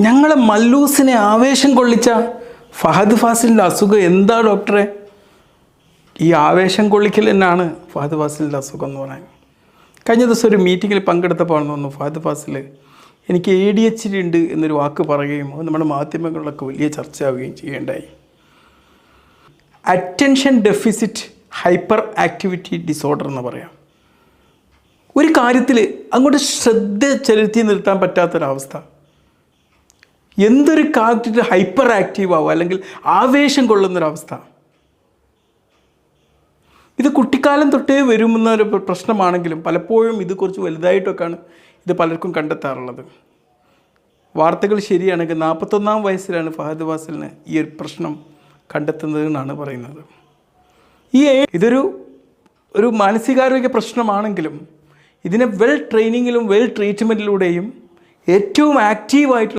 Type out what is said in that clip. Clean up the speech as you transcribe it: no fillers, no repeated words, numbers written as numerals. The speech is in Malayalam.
ഞങ്ങളെ മല്ലൂസിനെ ആവേശം കൊള്ളിച്ച ഫഹദ് ഫാസിലിൻ്റെ അസുഖം എന്താ ഡോക്ടറെ? ഈ ആവേശം കൊള്ളിക്കൽ തന്നെയാണ് ഫഹദ് ഫാസിലിൻ്റെ അസുഖം എന്ന് പറയാൻ. കഴിഞ്ഞ ദിവസം ഒരു മീറ്റിങ്ങിൽ പങ്കെടുത്തപ്പോൾ തോന്നുന്നു ഫഹദ് ഫാസിൽ എനിക്ക് ADHD ഉണ്ട് എന്നൊരു വാക്ക് പറയുകയും അത് നമ്മുടെ മാധ്യമങ്ങളിലൊക്കെ വലിയ ചർച്ചയാവുകയും ചെയ്യേണ്ടായി. Attention deficit hyperactivity disorder എന്ന് പറയാം. ഒരു കാര്യത്തിൽ അങ്ങോട്ട് ശ്രദ്ധ ചെലുത്തി നിർത്താൻ പറ്റാത്തൊരവസ്ഥ. എന്തൊരു കാര്യത്തിൽ ഹൈപ്പർ ആക്റ്റീവ് ആവുക അല്ലെങ്കിൽ ആവേശം കൊള്ളുന്നൊരവസ്ഥ. ഇത് കുട്ടിക്കാലം തൊട്ടേ വരുമെന്നൊരു പ്രശ്നമാണെങ്കിലും പലപ്പോഴും ഇത് കുറച്ച് വലുതായിട്ടൊക്കെയാണ് ഇത് പലർക്കും കണ്ടെത്താറുള്ളത്. വാർത്തകൾ ശരിയാണെങ്കിൽ 41-ാം വയസ്സിലാണ് ഫഹദ് ഫാസിലിന് ഈ ഒരു പ്രശ്നം കണ്ടെത്തുന്നതെന്നാണ് പറയുന്നത്. ഇതൊരു മാനസികാരോഗ്യ പ്രശ്നമാണെങ്കിലും ഇതിനെ വെൽ ട്രെയിനിങ്ങിലും വെൽ ട്രീറ്റ്മെൻറ്റിലൂടെയും ഏറ്റവും ആക്റ്റീവായിട്ടുള്ള